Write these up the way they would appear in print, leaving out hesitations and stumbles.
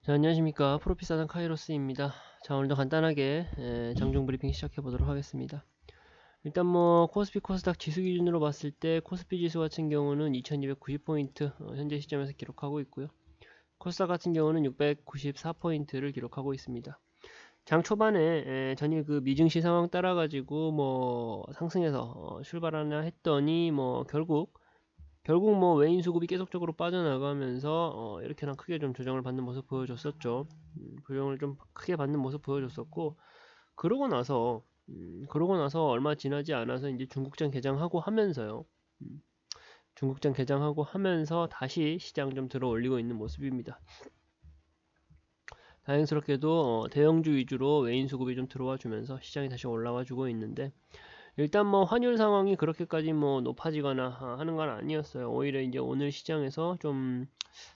자, 안녕하십니까. 프로피사단 카이로스입니다. 자, 오늘도 간단하게 장중 브리핑 시작해 보도록 하겠습니다. 일단 뭐 코스피 코스닥 지수 기준으로 봤을 때 코스피 지수 같은 경우는 2290포인트 현재 시점에서 기록하고 있고요. 코스닥 같은 경우는 694포인트를 기록하고 있습니다. 장 초반에 전일 그 미증시 상황 따라 가지고 뭐 상승해서 출발하나 했더니 뭐 결국 뭐 외인 수급이 계속적으로 빠져나가면서 이렇게나 크게 좀 조정을 받는 모습 보여줬었죠. 조정을 좀 크게 받는 모습 보여줬었고, 그러고 나서 그러고 나서 얼마 지나지 않아서 이제 중국장 개장하고 하면서요. 중국장 개장하고 하면서 다시 시장 좀 들어 올리고 있는 모습입니다. 다행스럽게도 대형주 위주로 외인 수급이 좀 들어와 주면서 시장이 다시 올라와 주고 있는데, 일단 뭐 환율 상황이 그렇게까지 뭐 높아지거나 하는 건 아니었어요. 오히려 이제 오늘 시장에서 좀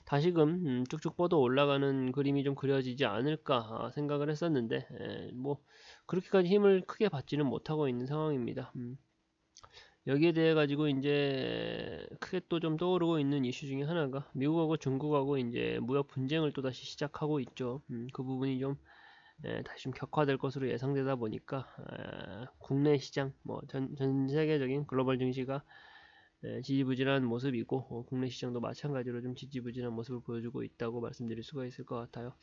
다시금 쭉쭉 뻗어 올라가는 그림이 좀 그려지지 않을까 생각을 했었는데, 뭐 그렇게까지 힘을 크게 받지는 못하고 있는 상황입니다. 여기에 대해 가지고 이제 크게 또 좀 떠오르고 있는 이슈 중에 하나가 미국하고 중국하고 이제 무역 분쟁을 또 다시 시작하고 있죠. 그 부분이 좀 다시 좀 격화될 것으로 예상되다 보니까 국내 시장, 뭐 전 세계적인 글로벌 증시가 지지부진한 모습이고, 국내 시장도 마찬가지로 좀 지지부진한 모습을 보여주고 있다고 말씀드릴 수가 있을 것 같아요.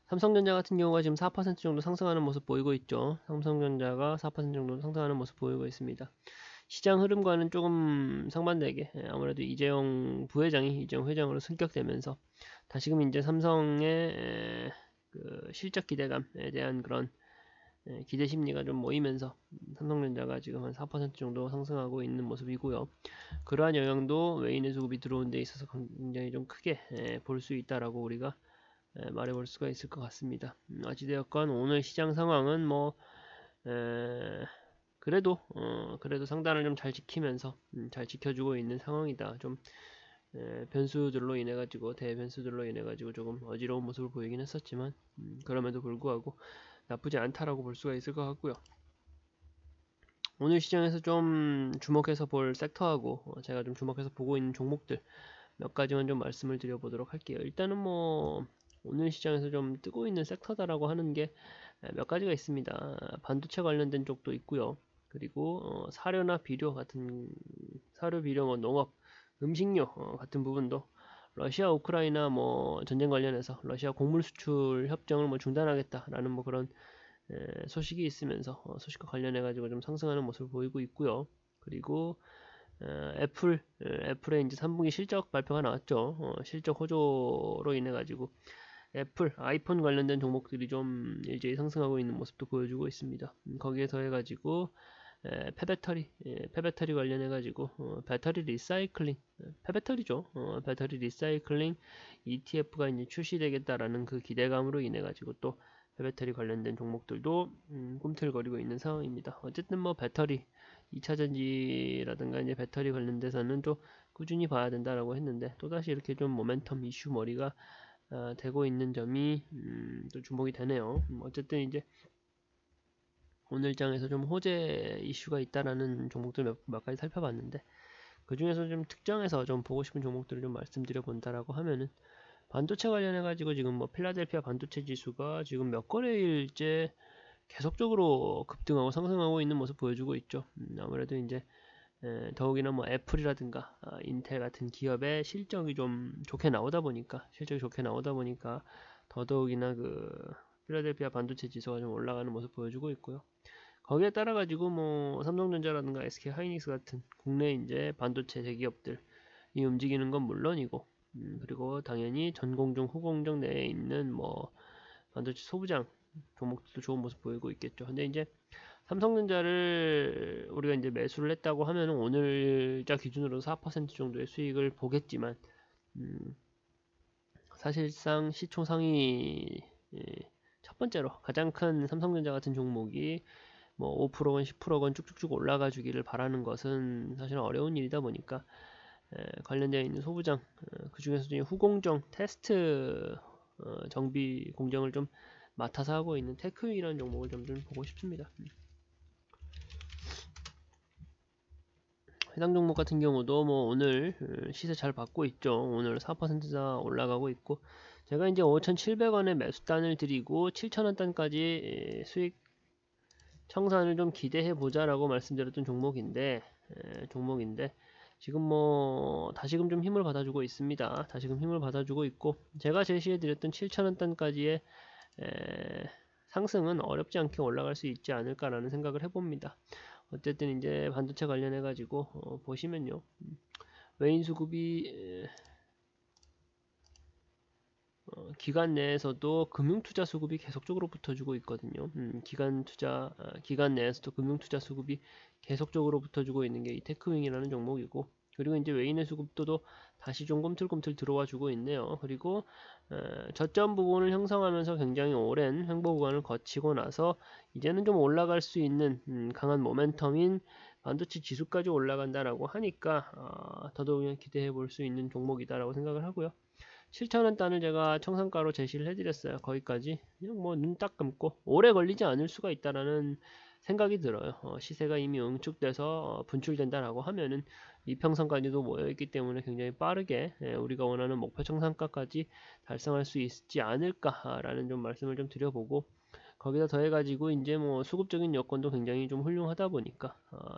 삼성전자 같은 경우가 지금 4% 정도 상승하는 모습 보이고 있죠. 삼성전자가 4% 정도 상승하는 모습 보이고 있습니다. 시장 흐름과는 조금 상반되게 아무래도 이재용 부회장이 이재용 회장으로 승격되면서 다시금 이제 삼성의 그 실적 기대감에 대한 그런 기대 심리가 좀 모이면서 삼성전자가 지금 한 4% 정도 상승하고 있는 모습이고요. 그러한 영향도 외인의 수급이 들어온 데 있어서 굉장히 좀 크게 볼 수 있다라고 우리가 말해볼 수가 있을 것 같습니다. 어찌되었건 오늘 시장 상황은 뭐 그래도 상단을 좀 잘 지키면서 잘 지켜주고 있는 상황이다. 좀 변수들로 인해 가지고 대변수들로 인해 가지고 조금 어지러운 모습을 보이긴 했었지만 그럼에도 불구하고 나쁘지 않다라고 볼 수가 있을 것 같고요. 오늘 시장에서 좀 주목해서 볼 섹터하고 제가 좀 주목해서 보고 있는 종목들 몇 가지만 좀 말씀을 드려보도록 할게요. 일단은 뭐 오늘 시장에서 좀 뜨고 있는 섹터다라고 하는 게 몇 가지가 있습니다. 반도체 관련된 쪽도 있고요. 그리고 사료나 비료 같은 사료, 비료, 뭐 농업, 음식료 같은 부분도 러시아, 우크라이나 뭐 전쟁 관련해서 러시아 곡물 수출 협정을 뭐 중단하겠다라는 뭐 그런 소식이 있으면서 소식과 관련해 가지고 좀 상승하는 모습을 보이고 있고요. 그리고 애플의 이제 3분기 실적 발표가 나왔죠. 실적 호조로 인해 가지고 애플, 아이폰 관련된 종목들이 좀 일제히 상승하고 있는 모습도 보여주고 있습니다. 거기에 더해가지고 폐배터리 관련해가지고 배터리 리사이클링, 폐배터리죠. 배터리 리사이클링 ETF가 이제 출시되겠다라는 그 기대감으로 인해가지고 또 폐배터리 관련된 종목들도 꿈틀거리고 있는 상황입니다. 어쨌든 뭐 배터리 2차전지라든가 이제 배터리 관련돼서는 또 꾸준히 봐야 된다라고 했는데 또다시 이렇게 좀 모멘텀 이슈 머리가 되고 있는 점이 또 주목이 되네요. 어쨌든 이제 오늘 장에서 좀 호재 이슈가 있다라는 종목들 몇 가지 살펴봤는데 그 중에서 좀 특정해서 좀 보고 싶은 종목들을 좀 말씀드려 본다라고 하면은 반도체 관련해 가지고 지금 뭐 필라델피아 반도체 지수가 지금 몇 거래일째 계속적으로 급등하고 상승하고 있는 모습 보여주고 있죠. 아무래도 이제 더욱이나 뭐 애플이라든가 인텔 같은 기업의 실적이 실적이 좋게 나오다 보니까 더더욱이나 그 필라델피아 반도체 지수가 좀 올라가는 모습 보여주고 있고요. 거기에 따라 가지고 뭐 삼성전자라든가 SK 하이닉스 같은 국내 이제 반도체 대기업들이 움직이는 건 물론이고 그리고 당연히 전공정 후공정 내에 있는 뭐 반도체 소부장 종목들도 좋은 모습 보이고 있겠죠. 근데 이제 삼성전자를 우리가 이제 매수를 했다고 하면 오늘자 기준으로 4% 정도의 수익을 보겠지만 사실상 시총 상위 첫 번째로 가장 큰 삼성전자 같은 종목이 뭐 5%건 10%건 쭉쭉쭉 올라가 주기를 바라는 것은 사실 어려운 일이다 보니까 관련되어 있는 소부장 그 중에서도 후공정 테스트 정비 공정을 좀 맡아서 하고 있는 테크윈이라는 종목을 좀 보고 싶습니다. 해당 종목 같은 경우도 뭐 오늘 시세 잘 받고 있죠. 오늘 4% 올라가고 있고, 제가 이제 5,700원에 매수단을 드리고 7,000원 단까지 수익 청산을 좀 기대해 보자라고 말씀드렸던 종목인데 지금 뭐 다시금 좀 힘을 받아주고 있습니다. 다시금 힘을 받아주고 있고, 제가 제시해 드렸던 7,000원 단까지의 상승은 어렵지 않게 올라갈 수 있지 않을까라는 생각을 해봅니다. 어쨌든 이제 반도체 관련해 가지고 보시면요, 외인 수급이 기간 내에서도 금융투자 수급이 계속적으로 붙어주고 있거든요. 기간 내에서도 금융투자 수급이 계속적으로 붙어주고 있는 게 이 테크윙이라는 종목이고, 그리고 이제 외인의 수급도 다시 좀 꿈틀꿈틀 들어와 주고 있네요. 그리고 저점 부분을 형성하면서 굉장히 오랜 횡보 구간을 거치고 나서 이제는 좀 올라갈 수 있는 강한 모멘텀인 반도체 지수까지 올라간다라고 하니까 더더욱 기대해 볼 수 있는 종목이다라고 생각을 하고요. 7,000원 단을 제가 청산가로 제시를 해드렸어요. 거기까지 그냥 뭐 눈 딱 감고 오래 걸리지 않을 수가 있다라는 생각이 들어요. 시세가 이미 응축돼서 분출된다라고 하면은 이평선까지도 모여있기 때문에 굉장히 빠르게 우리가 원하는 목표 청산가까지 달성할 수 있지 않을까라는 좀 말씀을 좀 드려보고, 거기다 더해가지고 이제 뭐 수급적인 여건도 굉장히 좀 훌륭하다 보니까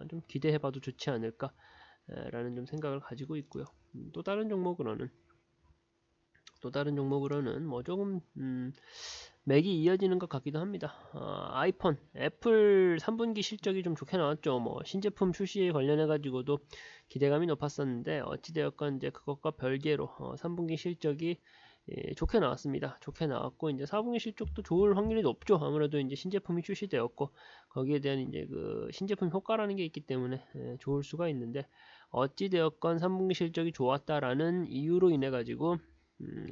좀 기대해봐도 좋지 않을까라는 좀 생각을 가지고 있고요. 또 다른 종목으로는 뭐 조금 맥이 이어지는 것 같기도 합니다. 아이폰, 애플 3분기 실적이 좀 좋게 나왔죠. 뭐 신제품 출시에 관련해 가지고도 기대감이 높았었는데 어찌되었건 이제 그것과 별개로 3분기 실적이 좋게 나왔습니다. 좋게 나왔고 이제 4분기 실적도 좋을 확률이 높죠. 아무래도 이제 신제품이 출시되었고 거기에 대한 이제 그 신제품 효과라는 게 있기 때문에 좋을 수가 있는데, 어찌되었건 3분기 실적이 좋았다라는 이유로 인해 가지고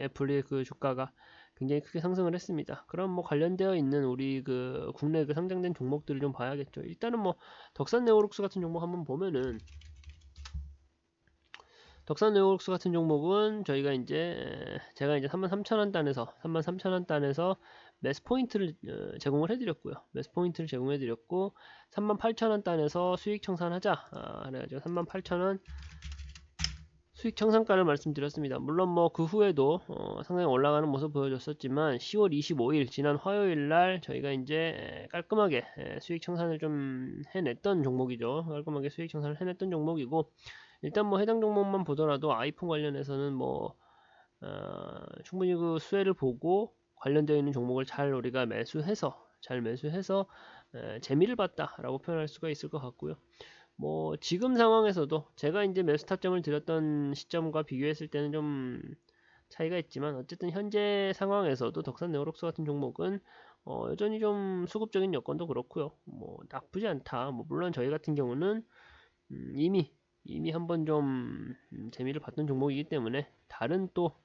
애플의 그 주가가 굉장히 크게 상승을 했습니다. 그럼 뭐 관련되어 있는 우리 그 국내 그 상장된 종목들을 좀 봐야겠죠. 일단은 뭐 덕산네오룩스 같은 종목 한번 보면은, 덕산네오룩스 같은 종목은 제가 이제 33,000원 단에서 매수 포인트를 제공을 해드렸고요. 매수 포인트를 제공해드렸고 38,000원 단에서 수익 청산하자. 그래가지고 38,000원 수익 청산가를 말씀드렸습니다. 물론 뭐 그 후에도 상당히 올라가는 모습 보여줬었지만 10월 25일 지난 화요일 날 저희가 이제 깔끔하게 수익 청산을 좀 해냈던 종목이죠. 깔끔하게 수익 청산을 해냈던 종목이고, 일단 뭐 해당 종목만 보더라도 아이폰 관련해서는 뭐 충분히 그 수혜를 보고 관련되어 있는 종목을 잘 우리가 매수해서 재미를 봤다라고 표현할 수가 있을 것 같고요. 뭐 지금 상황에서도 제가 이제 매수 타점을 드렸던 시점과 비교했을 때는 좀 차이가 있지만, 어쨌든 현재 상황에서도 덕산네오록스 같은 종목은 여전히 좀 수급적인 여건도 그렇고요. 뭐 나쁘지 않다. 뭐 물론 저희 같은 경우는 이미 한번 좀 재미를 봤던 종목이기 때문에 다른 또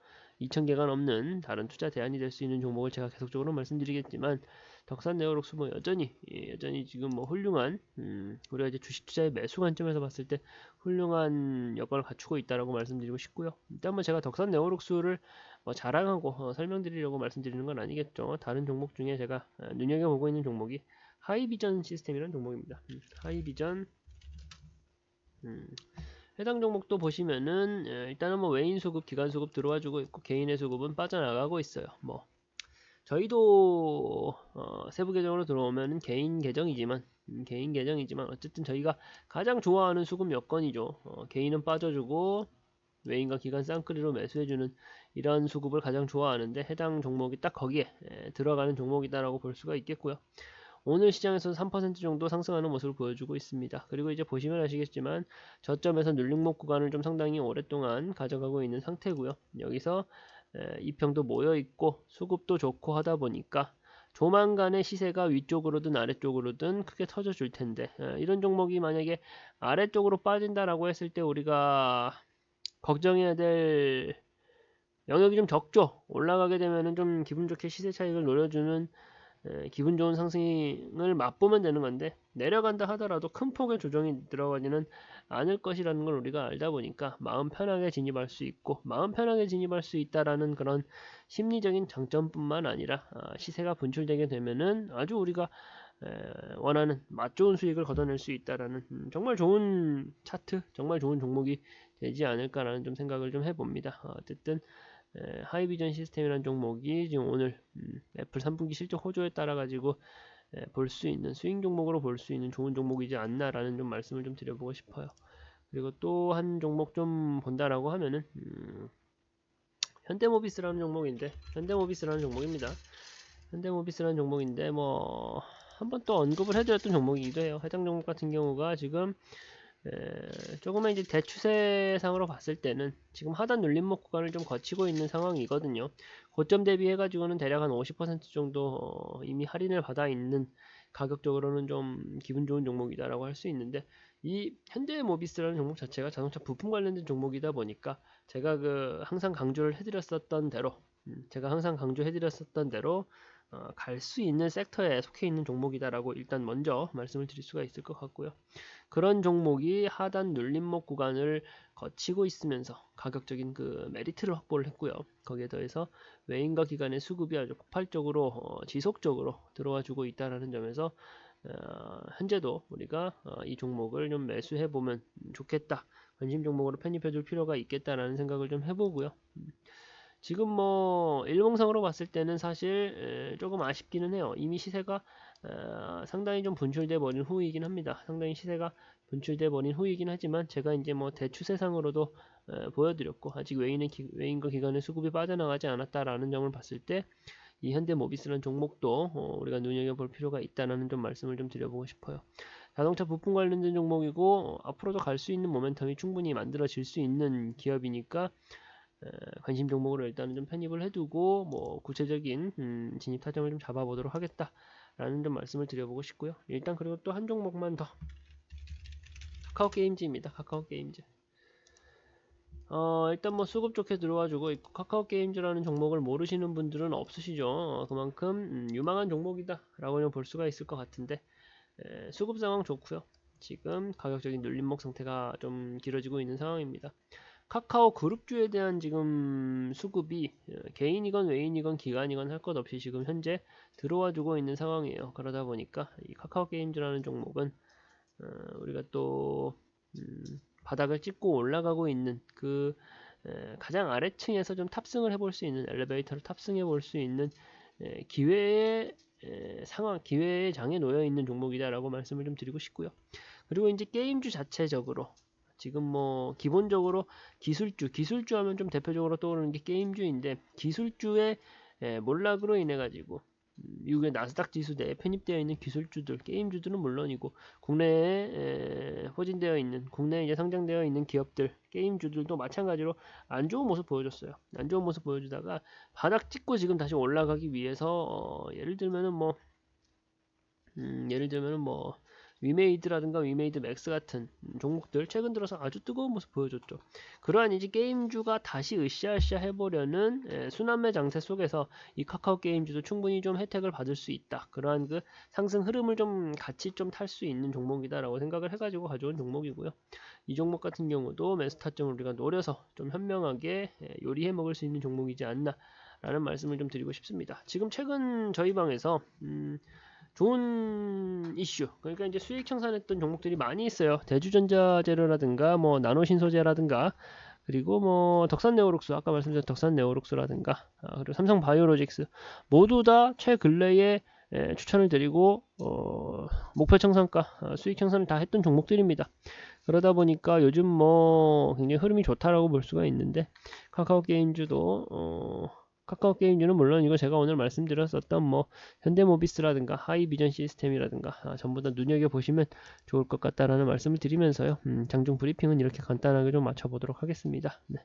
2,000개가 넘는 다른 투자 대안이 될 수 있는 종목을 제가 계속적으로 말씀드리겠지만, 덕산네오록스 뭐 여전히 지금 뭐 훌륭한 우리가 이제 주식 투자의 매수 관점에서 봤을 때 훌륭한 여건을 갖추고 있다라고 말씀드리고 싶고요. 일단 뭐 제가 덕산네오록스를 뭐 자랑하고 설명드리려고 말씀드리는 건 아니겠죠. 다른 종목 중에 제가 눈여겨보고 있는 종목이 하이비전 시스템이라는 종목입니다. 하이비전 해당 종목도 보시면은 일단은 뭐 외인 수급, 기관 수급 들어와주고 있고 개인의 수급은 빠져나가고 있어요. 뭐 저희도 세부 계정으로 들어오면은 개인 계정이지만 어쨌든 저희가 가장 좋아하는 수급 여건이죠. 개인은 빠져주고 외인과 기관 쌍끌이로 매수해주는 이런 수급을 가장 좋아하는데, 해당 종목이 딱 거기에 들어가는 종목이다라고 볼 수가 있겠고요. 오늘 시장에서는 3% 정도 상승하는 모습을 보여주고 있습니다. 그리고 이제 보시면 아시겠지만 저점에서 눌림목 구간을 좀 상당히 오랫동안 가져가고 있는 상태고요. 여기서 이평도 모여 있고 수급도 좋고 하다 보니까 조만간에 시세가 위쪽으로든 아래쪽으로든 크게 터져 줄 텐데, 이런 종목이 만약에 아래쪽으로 빠진다라고 했을 때 우리가 걱정해야 될 영역이 좀 적죠. 올라가게 되면은 좀 기분 좋게 시세 차익을 노려주는 기분 좋은 상승을 맛보면 되는 건데, 내려간다 하더라도 큰 폭의 조정이 들어가지는 않을 것이라는 걸 우리가 알다 보니까 마음 편하게 진입할 수 있고, 마음 편하게 진입할 수 있다라는 그런 심리적인 장점뿐만 아니라 시세가 분출되게 되면은 아주 우리가 원하는 맛 좋은 수익을 걷어낼 수 있다라는 정말 좋은 차트, 정말 좋은 종목이 되지 않을까라는 좀 생각을 좀 해봅니다. 어쨌든 하이비전 시스템이라는 종목이 지금 오늘 애플 3분기 실적 호조에 따라 가지고 볼 수 있는 스윙 종목으로 볼 수 있는 좋은 종목이지 않나라는 좀 말씀을 좀 드려보고 싶어요. 그리고 또 한 종목 좀 본다라고 하면은 현대모비스라는 종목인데 현대모비스라는 종목인데 뭐 한번 또 언급을 해드렸던 종목이기도 해요. 해당 종목 같은 경우가 지금 조금은 이제 대추세상으로 봤을 때는 지금 하단 눌림목 구간을 좀 거치고 있는 상황이거든요. 고점 대비해 가지고는 대략 한 50% 정도 이미 할인을 받아 있는, 가격적으로는 좀 기분 좋은 종목이다라고 할 수 있는데, 이 현대모비스라는 종목 자체가 자동차 부품 관련된 종목이다 보니까 제가 항상 강조를 해드렸었던 대로 갈 수 있는 섹터에 속해 있는 종목이다라고 일단 먼저 말씀을 드릴 수가 있을 것 같고요. 그런 종목이 하단 눌림목 구간을 거치고 있으면서 가격적인 메리트를 확보를 했고요. 거기에 더해서 외인과 기관의 수급이 아주 폭발적으로 지속적으로 들어와 주고 있다는 점에서 현재도 우리가 이 종목을 좀 매수해 보면 좋겠다, 관심 종목으로 편입해 줄 필요가 있겠다라는 생각을 좀 해보고요. 지금 뭐 일봉상으로 봤을 때는 사실 조금 아쉽기는 해요. 이미 시세가 상당히 좀 분출돼 버린 후이긴 합니다. 상당히 시세가 분출돼 버린 후이긴 하지만 제가 이제 뭐 대추세상으로도 보여드렸고, 아직 외인과 기관의 수급이 빠져나가지 않았다라는 점을 봤을 때 이 현대모비스라는 종목도 우리가 눈여겨볼 필요가 있다는 좀 말씀을 좀 드려보고 싶어요. 자동차 부품 관련된 종목이고 앞으로도 갈 수 있는 모멘텀이 충분히 만들어질 수 있는 기업이니까 관심 종목으로 일단은 좀 편입을 해두고 뭐 구체적인 진입 타점을 좀 잡아보도록 하겠다라는 좀 말씀을 드려보고 싶고요. 일단 그리고 또 한 종목만 더, 카카오게임즈입니다. 카카오게임즈. 일단 뭐 수급 좋게 들어와주고 있고, 카카오게임즈라는 종목을 모르시는 분들은 없으시죠. 그만큼 유망한 종목이다라고 볼 수가 있을 것 같은데, 수급 상황 좋고요. 지금 가격적인 눌림목 상태가 좀 길어지고 있는 상황입니다. 카카오 그룹주에 대한 지금 수급이 개인이건 외인이건 기관이건 할 것 없이 지금 현재 들어와주고 있는 상황이에요. 그러다 보니까 이 카카오게임즈라는 종목은 우리가 또 바닥을 찍고 올라가고 있는 가장 아래층에서 좀 탑승을 해볼 수 있는, 엘리베이터를 탑승해 볼 수 있는 기회의 기회의 장에 놓여 있는 종목이다라고 말씀을 좀 드리고 싶고요. 그리고 이제 게임주 자체적으로 지금 뭐 기본적으로 기술주 하면 좀 대표적으로 떠오르는 게 게임주인데, 기술주의 몰락으로 인해 가지고 미국의 나스닥 지수 내에 편입되어 있는 기술주들, 게임주들은 물론이고 국내에 포진되어 있는, 국내에 이제 상장되어 있는 기업들, 게임주들도 마찬가지로 안 좋은 모습 보여줬어요. 안 좋은 모습 보여주다가 바닥 찍고 지금 다시 올라가기 위해서 예를 들면은 뭐 위메이드라든가 위메이드 맥스 같은 종목들 최근 들어서 아주 뜨거운 모습 보여줬죠. 그러한 이제 게임주가 다시 으쌰으쌰 해보려는 순환매 장세 속에서 이 카카오 게임주도 충분히 좀 혜택을 받을 수 있다. 그러한 상승 흐름을 좀 같이 좀 탈 수 있는 종목이다라고 생각을 해가지고 가져온 종목이고요. 이 종목 같은 경우도 매수 타점을 우리가 노려서 좀 현명하게 요리해 먹을 수 있는 종목이지 않나 라는 말씀을 좀 드리고 싶습니다. 지금 최근 저희 방에서 좋은 이슈, 그러니까 이제 수익 청산했던 종목들이 많이 있어요. 대주전자재료라든가 뭐 나노신소재라든가, 그리고 뭐 덕산네오록스, 아까 말씀드린 덕산네오록스라든가, 그리고 삼성바이오로직스 모두 다 최근래에 추천을 드리고 목표 청산가, 수익 청산을 다 했던 종목들입니다. 그러다 보니까 요즘 뭐 굉장히 흐름이 좋다라고 볼 수가 있는데, 카카오게임즈는 물론 이거 제가 오늘 말씀드렸었던 뭐 현대모비스라든가 하이비전 시스템이라든가 전부 다 눈여겨보시면 좋을 것 같다라는 말씀을 드리면서요. 장중 브리핑은 이렇게 간단하게 좀 맞춰보도록 하겠습니다. 네.